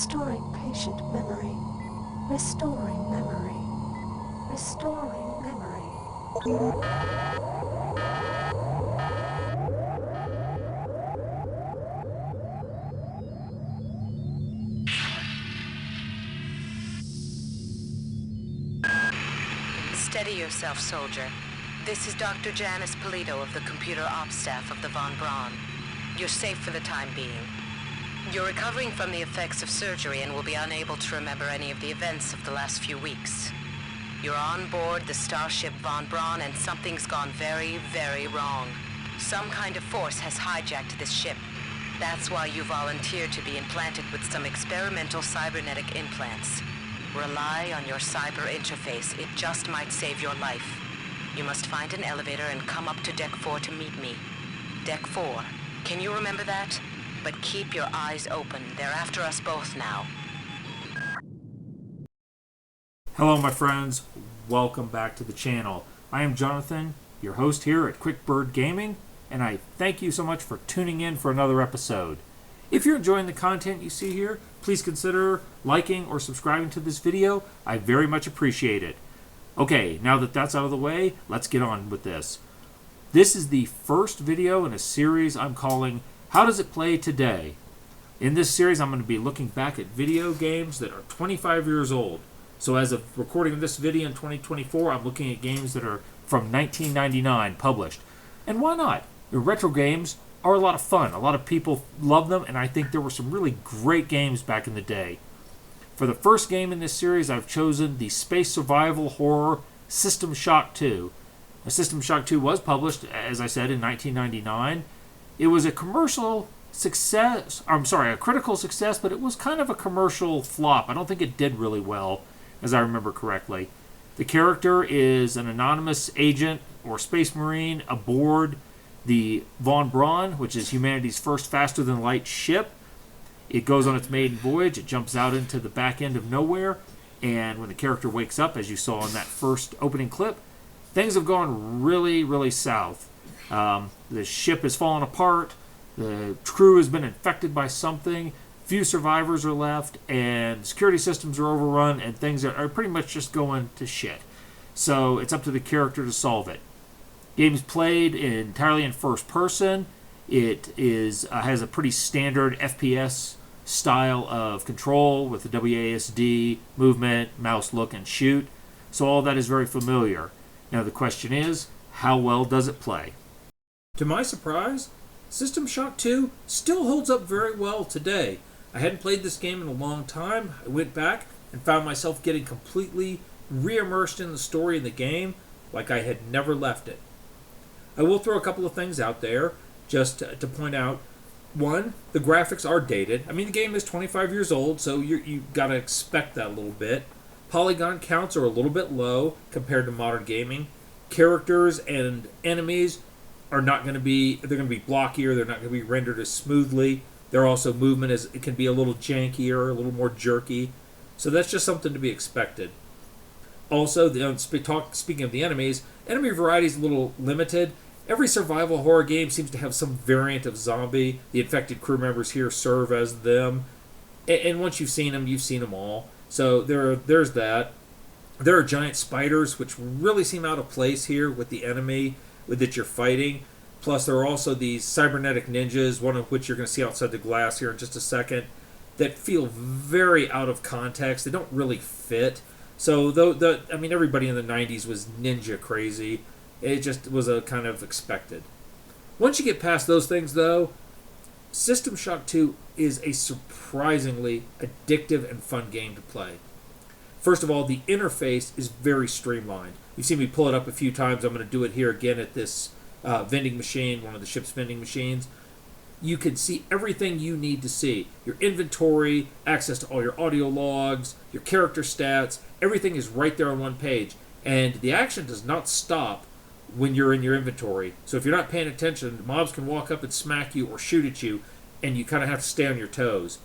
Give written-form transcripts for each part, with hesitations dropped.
Restoring patient memory. Restoring memory. Restoring memory. Steady yourself, soldier. This is Dr. Janice Polito of the Computer Ops staff of the Von Braun. You're safe for the time being. You're recovering from the effects of surgery and will be unable to remember any of the events of the last few weeks. You're on board the starship Von Braun and something's gone very, very wrong. Some kind of force has hijacked this ship. That's why you volunteered to be implanted with some experimental cybernetic implants. Rely on your cyber interface. It just might save your life. You must find an elevator and come up to Deck 4 to meet me. Deck 4. Can you remember that? But keep your eyes open. They're after us both now. Hello my friends, welcome back to the channel. I am Jonathan, your host here at QuickBird Gaming, and I thank you so much for tuning in for another episode. If you're enjoying the content you see here, please consider liking or subscribing to this video. I very much appreciate it. Okay, now that that's out of the way, let's get on with this. This is the first video in a series I'm calling How Does It Play Today? In this series, I'm going to be looking back at video games that are 25 years old. So as of recording this video in 2024, I'm looking at games that are from 1999 published. And why not? The retro games are a lot of fun. A lot of people love them, and I think there were some really great games back in the day. For the first game in this series, I've chosen the space survival horror System Shock 2. System Shock 2 was published, as I said, in 1999. It was a critical success, but it was kind of a commercial flop. I don't think it did really well, as I remember correctly. The character is an anonymous agent or space marine aboard the Von Braun, which is humanity's first faster-than-light ship. It goes on its maiden voyage. It jumps out into the back end of nowhere, and when the character wakes up, as you saw in that first opening clip, things have gone really, really south. The ship has fallen apart, the crew has been infected by something, few survivors are left, and security systems are overrun, and things are pretty much just going to shit. So it's up to the character to solve it. Game's played entirely in first person. It has a pretty standard FPS style of control with the WASD, movement, mouse look, and shoot. So all that is very familiar. Now the question is, how well does it play? To my surprise, System Shock 2 still holds up very well today. I hadn't played this game in a long time. I went back and found myself getting completely re-immersed in the story of the game like I had never left it. I will throw a couple of things out there just to point out. One, the graphics are dated. I mean, the game is 25 years old, so you've got to expect that a little bit. Polygon counts are a little bit low compared to modern gaming. Characters and enemies are not going to be, they're going to be blockier, they're not going to be rendered as smoothly. Their also movement it can be a little jankier, a little more jerky. So that's just something to be expected. Also, speaking of the enemies, enemy variety is a little limited. Every survival horror game seems to have some variant of zombie. The infected crew members here serve as them. And once you've seen them all. So there's that. There are giant spiders, which really seem out of place here with the enemy that you're fighting. Plus, there are also these cybernetic ninjas, one of which you're going to see outside the glass here in just a second, that feel very out of context. They don't really fit. So, everybody in the 90s was ninja crazy. It just was a kind of expected. Once you get past those things, though, System Shock 2 is a surprisingly addictive and fun game to play. First of all, the interface is very streamlined. You've seen me pull it up a few times. I'm going to do it here again at this vending machine, one of the ship's vending machines. You can see everything you need to see. Your inventory, access to all your audio logs, your character stats, everything is right there on one page. And the action does not stop when you're in your inventory. So if you're not paying attention, mobs can walk up and smack you or shoot at you, and you kind of have to stay on your toes.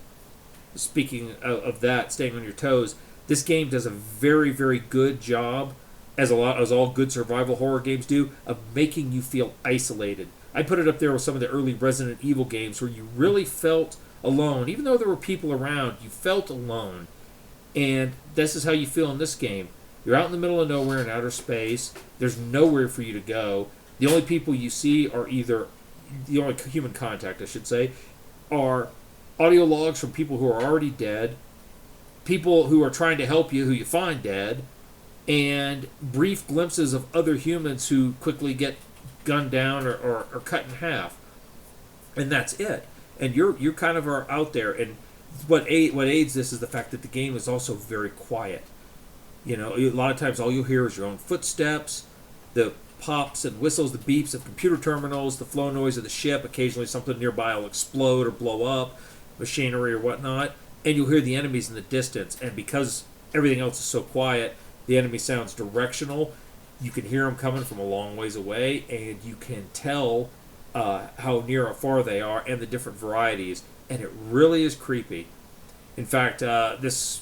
Speaking of that, staying on your toes, this game does a very, very good job, as all good survival horror games do, of making you feel isolated. I put it up there with some of the early Resident Evil games where you really felt alone. Even though there were people around, you felt alone. And this is how you feel in this game. You're out in the middle of nowhere in outer space. There's nowhere for you to go. The only people you see are either, the only human contact, I should say, are audio logs from people who are already dead, people who are trying to help you who you find dead, and brief glimpses of other humans who quickly get gunned down or cut in half. And that's it. And you're kind of are out there. And what aids this is the fact that the game is also very quiet. You know, a lot of times all you'll hear is your own footsteps, the pops and whistles, the beeps of computer terminals, the flow noise of the ship. Occasionally something nearby will explode or blow up, machinery or whatnot. And you'll hear the enemies in the distance. And because everything else is so quiet, the enemy sounds directional. You can hear them coming from a long ways away, and you can tell how near or far they are and the different varieties. And it really is creepy. In fact, this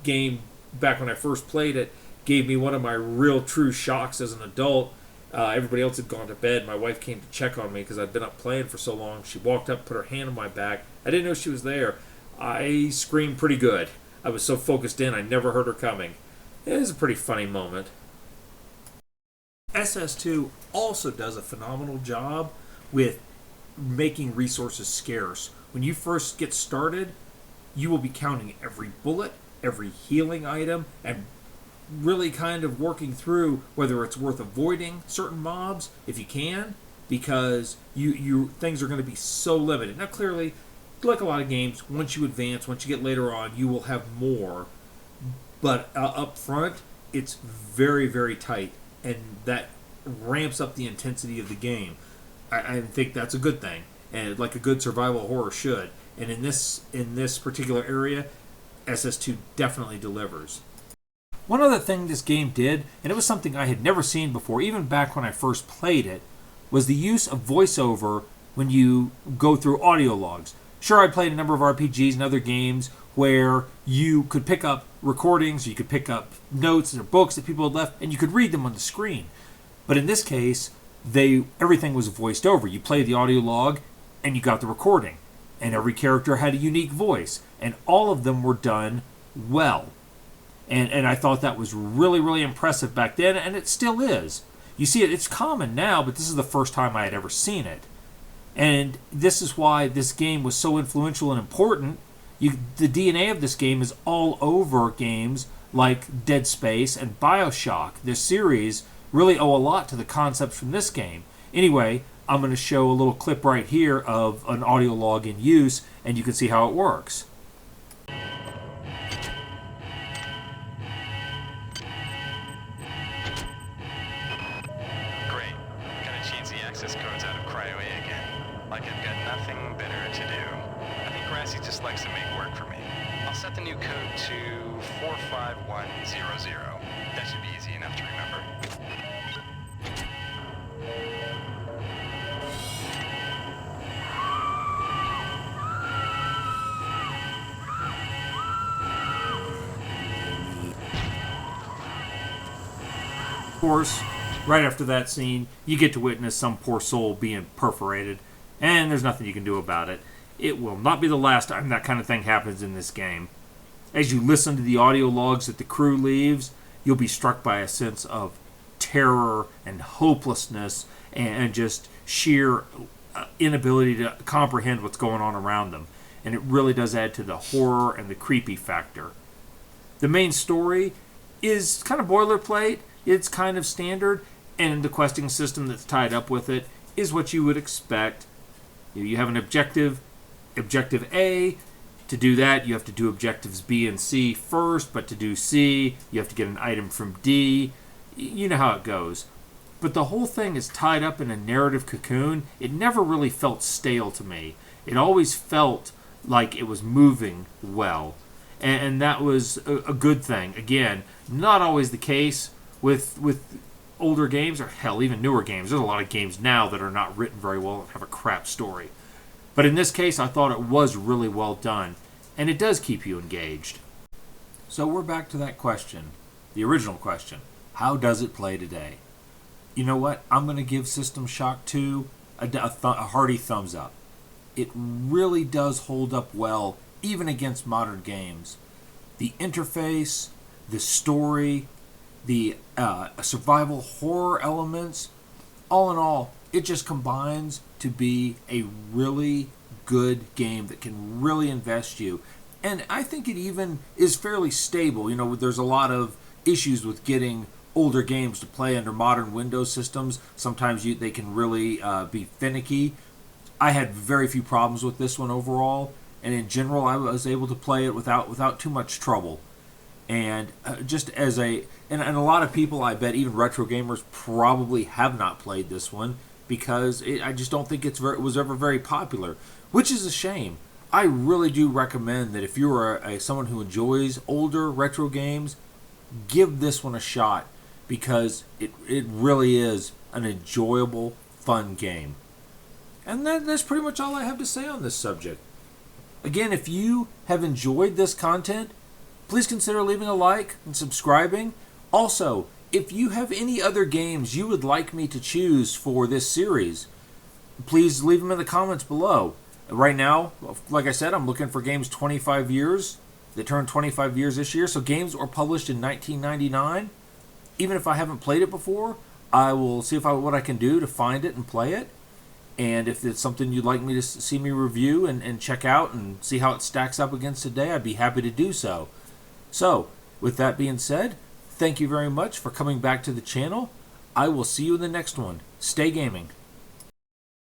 game, back when I first played it, gave me one of my real true shocks as an adult. Everybody else had gone to bed. My wife came to check on me because I'd been up playing for so long. She walked up, put her hand on my back. I didn't know she was there. I screamed pretty good. I was so focused in, I never heard her coming. It was a pretty funny moment. SS2 also does a phenomenal job with making resources scarce. When you first get started, you will be counting every bullet, every healing item, and really kind of working through whether it's worth avoiding certain mobs if you can, because you things are going to be so limited. Now clearly, like a lot of games, once you advance, once you get later on, you will have more. But up front, it's very, very tight, and that ramps up the intensity of the game. I think that's a good thing, and like a good survival horror should. And in this particular area, SS2 definitely delivers. One other thing this game did, and it was something I had never seen before, even back when I first played it, was the use of voiceover when you go through audio logs. Sure, I played a number of RPGs and other games where you could pick up recordings, or you could pick up notes or books that people had left, and you could read them on the screen. But in this case, everything was voiced over. You played the audio log, and you got the recording. And every character had a unique voice. And all of them were done well. And I thought that was really, really impressive back then, and it still is. You see, it's common now, but this is the first time I had ever seen it. And this is why this game was so influential and important. The DNA of this game is all over games like Dead Space and Bioshock. This series really owe a lot to the concepts from this game. Anyway, I'm going to show a little clip right here of an audio log in use, and you can see how it works. Great. Gotta change the access codes out of Cryo A again. Like I've got nothing better to do. I think Grassy just likes to make work for me. I'll set the new code to 45100. That should be easy enough to remember. Of course, right after that scene, you get to witness some poor soul being perforated, and there's nothing you can do about it. It will not be the last time that kind of thing happens in this game. As you listen to the audio logs that the crew leaves, you'll be struck by a sense of terror and hopelessness and just sheer inability to comprehend what's going on around them. And it really does add to the horror and the creepy factor. The main story is kind of boilerplate. It's kind of standard, and the questing system that's tied up with it is what you would expect. You have an objective A. To do that, you have to do objectives B and C first, but to do C, you have to get an item from D. You know how it goes. But the whole thing is tied up in a narrative cocoon. It never really felt stale to me. It always felt like it was moving well. And that was a good thing. Again, not always the case with older games, or hell, even newer games. There's a lot of games now that are not written very well and have a crap story. But in this case, I thought it was really well done, and it does keep you engaged. So we're back to that question, the original question. How does it play today? You know what? I'm going to give System Shock 2 a hearty thumbs up. it really does hold up well, even against modern games. The interface, the story, the survival horror elements, all in all, it just combines to be a really good game that can really invest you. And I think it even is fairly stable. You know, there's a lot of issues with getting older games to play under modern Windows systems. Sometimes they can really be finicky. I had very few problems with this one overall, and in general, I was able to play it without too much trouble. And just as and a lot of people, I bet even retro gamers probably have not played this one because I just don't think it was ever very popular, which is a shame. I really do recommend that if you're someone who enjoys older retro games, give this one a shot because it really is an enjoyable, fun game. And that's pretty much all I have to say on this subject. Again, if you have enjoyed this content, please consider leaving a like and subscribing. Also, if you have any other games you would like me to choose for this series, please leave them in the comments below. Right now, like I said, I'm looking for games 25 years. They turned 25 years this year, so games that were published in 1999. Even if I haven't played it before, I will see what I can do to find it and play it. And if it's something you'd like me to see me review and check out and see how it stacks up against today, I'd be happy to do so. So, with that being said, thank you very much for coming back to the channel. I will see you in the next one. Stay gaming.